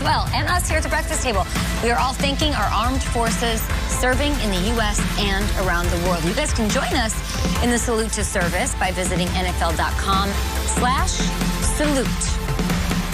Well, and us here at the breakfast table. We are all thanking our armed forces serving in the U.S. and around the world. You guys can join us in the Salute to Service by visiting NFL.com/salute.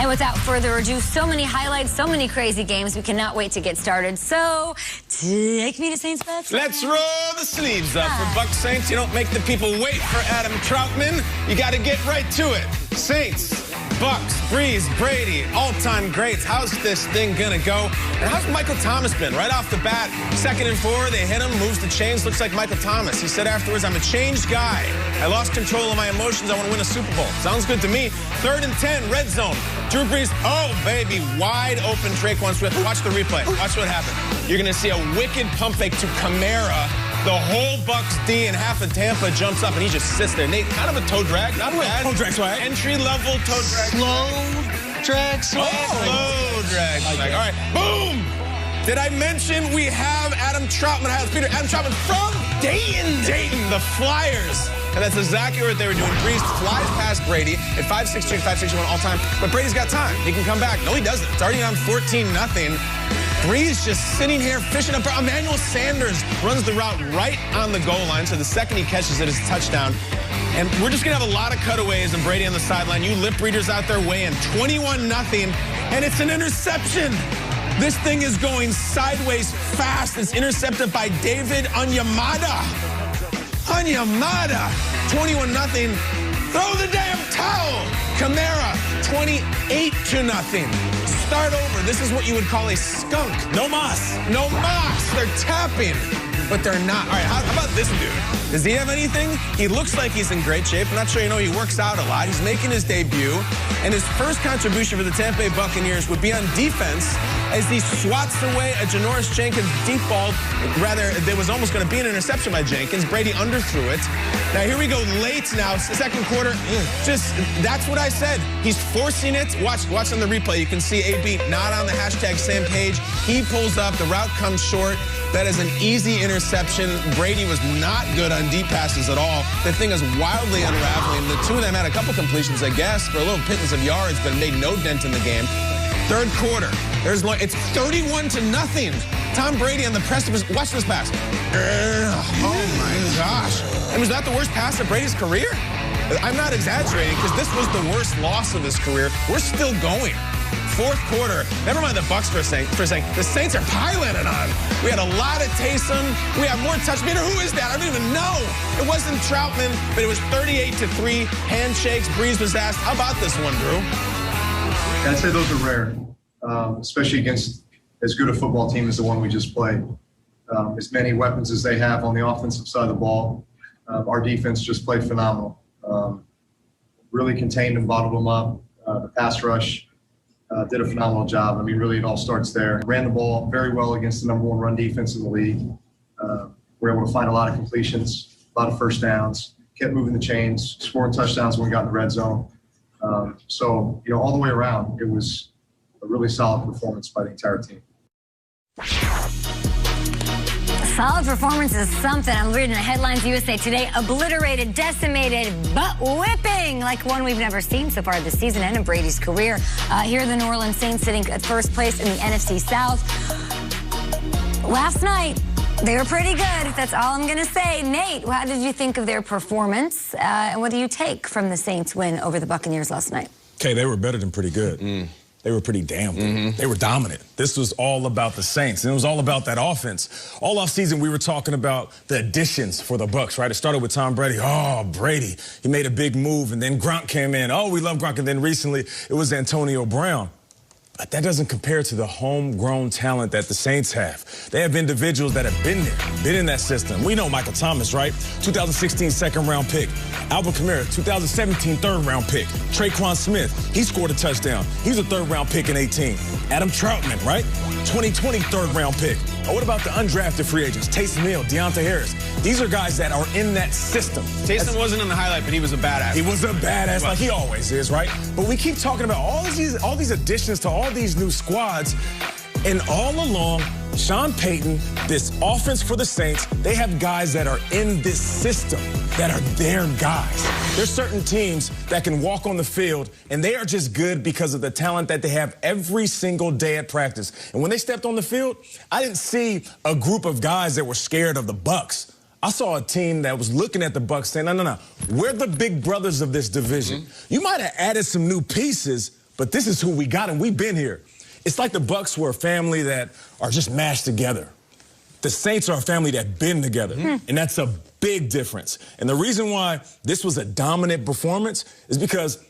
And without further ado, so many highlights, so many crazy games. We cannot wait to get started. So, take me to Saints Bucks. Let's roll the sleeves up for Bucks Saints. You don't make the people wait for Adam Troutman. You got to get right to it. Saints, Bucks, Brees, Brady, all-time greats. How's this thing going to go? And how's Michael Thomas been? Right off the bat, 2nd and 4, they hit him, moves the chains, looks like Michael Thomas. He said afterwards, I'm a changed guy. I lost control of my emotions. I want to win a Super Bowl. Sounds good to me. 3rd and 10, red zone. Drew Brees, oh, baby, wide open Traquan Swift. Watch the replay. Watch what happened. You're going to see a wicked pump fake to Kamara. The whole Bucks D and half of Tampa jumps up, and he just sits there. Nate, kind of a toe drag, not bad. Toe drag swag. Entry-level toe drag. Slow drag swag. Slow drag swag. All right, boom! Did I mention we have Adam Troutman? Adam Troutman from Dayton. The Flyers. And that's exactly what they were doing. Brees flies past Brady at 5'6", 5'61" all time. But Brady's got time. He can come back. No, he doesn't. It's already on 14-0. Brees just sitting here fishing up. Emmanuel Sanders runs the route right on the goal line. So the second he catches it, it's a touchdown. And we're just going to have a lot of cutaways and Brady on the sideline. You lip readers out there weighing 21-0. And it's an interception. This thing is going sideways fast. It's intercepted by David Onyemata. 21-0. Throw the damn towel. Kamara, 28-0. Start over. This is what you would call a skunk. No mas. No mas. They're tapping, but they're not. All right, how about this dude? Does he have anything? He looks like he's in great shape. I'm not sure you know he works out a lot. He's making his debut, and his first contribution for the Tampa Bay Buccaneers would be on defense as he swats away a Janoris Jenkins deep ball. Rather, there was almost going to be an interception by Jenkins. Brady underthrew it. Now, here we go late now, second quarter. Just, that's what I said. He's forcing it. Watch on the replay. You can see AB not on the hashtag same page. He pulls up. The route comes short. That is an easy interception. Brady was not good on deep passes at all. The thing is wildly unraveling. The two of them had a couple completions, I guess, for a little pittance of yards, but made no dent in the game. Third quarter, it's 31-0. Tom Brady on the precipice. Watch this pass. Oh my gosh! And was that the worst pass of Brady's career? I'm not exaggerating because this was the worst loss of his career. We're still going. Fourth quarter, never mind the Bucks for a second. The Saints are piloting on. We had a lot of Taysom. We have more touch. Who is that? I don't even know. It wasn't Troutman, but it was 38-3. Handshakes. Brees was asked, how about this one, Drew? I'd say those are rare, especially against as good a football team as the one we just played. As many weapons as they have on the offensive side of the ball, our defense just played phenomenal. Really contained and bottled them up. The pass rush did a phenomenal job. I mean, really, it all starts there. Ran the ball very well against the #1 run defense in the league. We're able to find a lot of completions, a lot of first downs, kept moving the chains, scoring touchdowns when we got in the red zone. So, you know, all the way around, it was a really solid performance by the entire team. Solid performance is something. I'm reading the headlines. USA Today, obliterated, decimated, butt whipping like one we've never seen so far this season and in Brady's career. Here are the New Orleans Saints sitting at first place in the NFC South. Last night, they were pretty good. That's all I'm going to say. Nate, how did you think of their performance? And what do you take from the Saints' win over the Buccaneers last night? Okay, they were better than pretty good. They were pretty damn good. They were dominant. This was all about the Saints, and it was all about that offense. All offseason, we were talking about the additions for the Bucs, right? It started with Tom Brady. Oh, Brady. He made a big move, and then Gronk came in. Oh, we love Gronk. And then recently, it was Antonio Brown. But that doesn't compare to the homegrown talent that the Saints have. They have individuals that have been there, been in that system. We know Michael Thomas, right? 2016 second-round pick. Alvin Kamara, 2017 third-round pick. Traquan Smith, he scored a touchdown. He was a third-round pick in 18. Adam Troutman, right? 2020 third-round pick. Or what about the undrafted free agents? Taysom Hill, Deontay Harris. These are guys that are in that system. Taysom wasn't in the highlight, but he was a badass. He was a badass, like he always is, right? But we keep talking about all these additions to all these new squads. And all along, Sean Payton, this offense for the Saints, they have guys that are in this system that are their guys. There's certain teams that can walk on the field, and they are just good because of the talent that they have every single day at practice. And when they stepped on the field, I didn't see a group of guys that were scared of the Bucs. I saw a team that was looking at the Bucs saying, no, we're the big brothers of this division. You might have added some new pieces, but this is who we got, and we've been here. It's like the Bucs were a family that are just mashed together. The Saints are a family that been together, and that's a big difference. And the reason why this was a dominant performance is because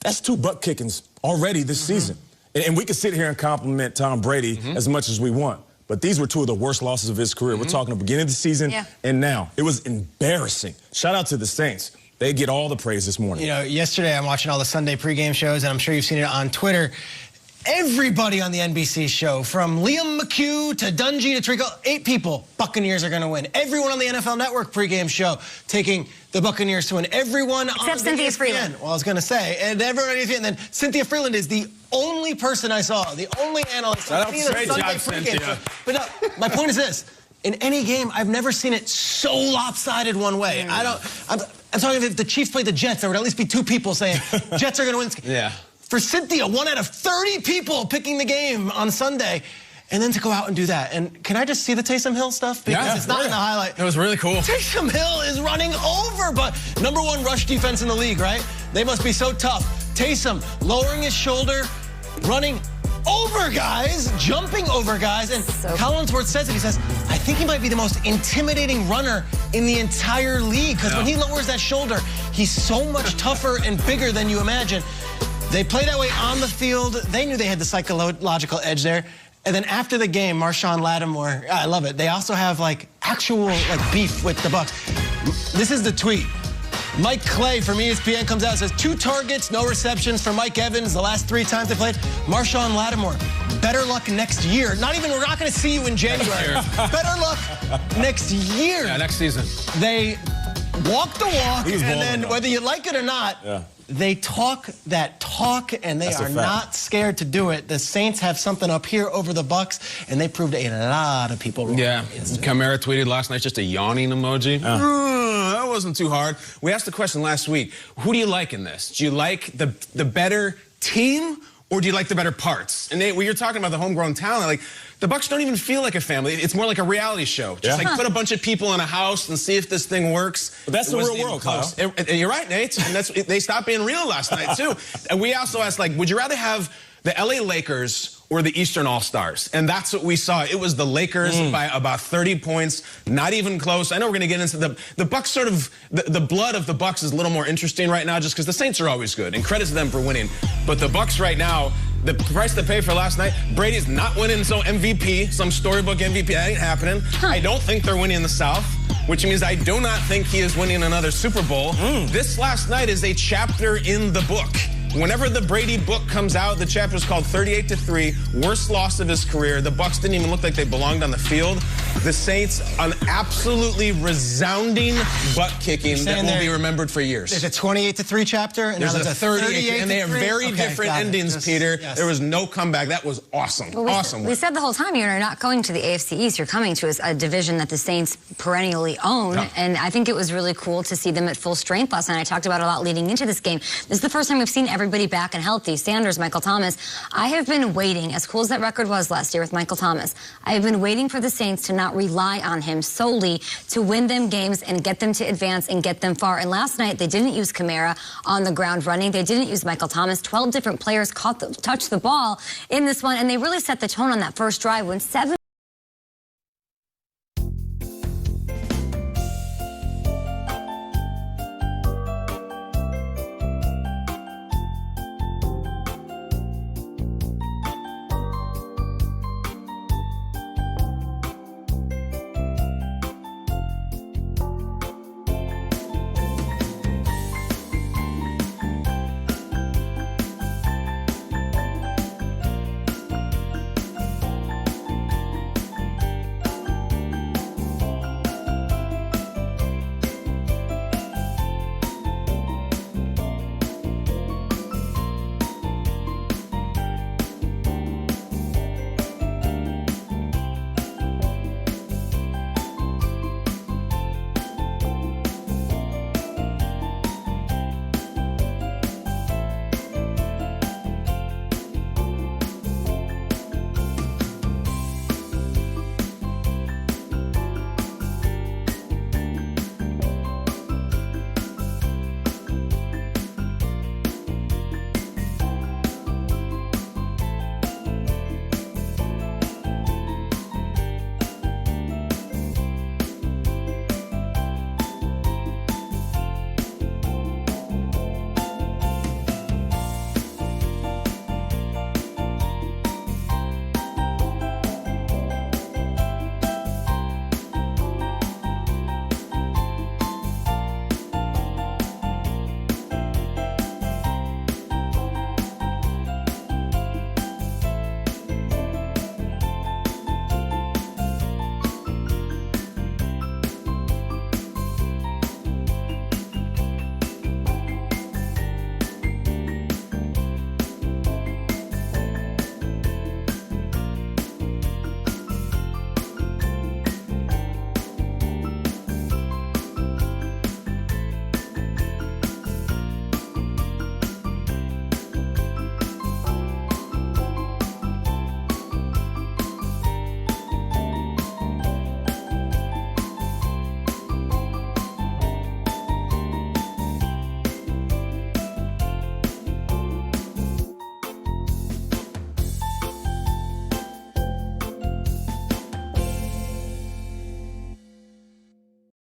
that's 2 butt kickings already this season. And we can sit here and compliment Tom Brady as much as we want, but these were 2 of the worst losses of his career. We're talking the beginning of the season and now. It was embarrassing. Shout out to the Saints. They get all the praise this morning. You know, yesterday I'm watching all the Sunday pregame shows, and I'm sure you've seen it on Twitter. Everybody on the NBC show, from Liam McHugh to Dungy to Trico, 8 people, Buccaneers are going to win. Everyone on the NFL Network pregame show taking the Buccaneers to win. Everyone except on Cynthia Freeland. Well, I was going to say, and everyone on ESPN. And then Cynthia Freeland is the only person I saw, the only analyst on the Great Sunday job, pregame Cynthia. show. But no, my point is this. In any game, I've never seen it so lopsided one way. I'm talking if the Chiefs played the Jets, there would at least be 2 people saying, Jets are going to win this game. Yeah. For Cynthia, 1 out of 30 people picking the game on Sunday, and then to go out and do that. And can I just see the Taysom Hill stuff? Because it's not in the highlight. It was really cool. Taysom Hill is running over, but #1 rush defense in the league, right? They must be so tough. Taysom lowering his shoulder, running over guys, jumping over guys, and Collinsworth says it. He says, I think he might be the most intimidating runner in the entire league, because when he lowers that shoulder, he's so much tougher and bigger than you imagine. They play that way on the field. They knew they had the psychological edge there. And then after the game, Marshawn Lattimore, I love it. They also have actual beef with the Bucs. This is the tweet. Mike Clay from ESPN comes out and says, 2 targets, no receptions for Mike Evans the last 3 times they played. Marshawn Lattimore, better luck next year. We're not going to see you in January. Better luck next year. Yeah, next season. They walk the walk, and then whether you like it or not, they talk that talk, and they are not scared to do it. The Saints have something up here over the Bucs, and they proved a lot of people wrong. Yeah, Kamara tweeted last night just a yawning emoji. That wasn't too hard. We asked the question last week, who do you like in this? Do you like the better team, or do you like the better parts? And Nate, when you're talking about the homegrown talent, the Bucs don't even feel like a family. It's more like a reality show. Just put a bunch of people in a house and see if this thing works. But that's the real world, Kyle. You're right, Nate. And they stopped being real last night, too. And we also asked, would you rather have the LA Lakers or the Eastern All-Stars? And that's what we saw. It was the Lakers by about 30 points, not even close. I know we're going to get into the Bucs sort of, the blood of the Bucs is a little more interesting right now just because the Saints are always good, and credit to them for winning. But the Bucs right now, the price they paid for last night, Brady's not winning some MVP, some storybook MVP. That ain't happening. I don't think they're winning the South, which means I do not think he is winning another Super Bowl. This last night is a chapter in the book. Whenever the Brady book comes out, the chapter is called 38-3, worst loss of his career. The Bucs didn't even look like they belonged on the field. The Saints, an absolutely resounding butt kicking that will be remembered for years. There's a 28-3 chapter, and there's now there's a 38-3. And they have very different endings, Peter. There was no comeback. That was awesome. Well, we said the whole time you're not going to the AFC East. You're coming to a division that the Saints perennially own. And I think it was really cool to see them at full strength last night. I talked about it a lot leading into this game. This is the first time we've seen everybody back and healthy. Sanders, Michael Thomas. I have been waiting, as cool as that record was last year with Michael Thomas, I have been waiting for the Saints to not rely on him solely to win them games and get them to advance and get them far. And last night, they didn't use Kamara on the ground running. They didn't use Michael Thomas. 12 different players touched the ball in this one, and they really set the tone on that first drive when 7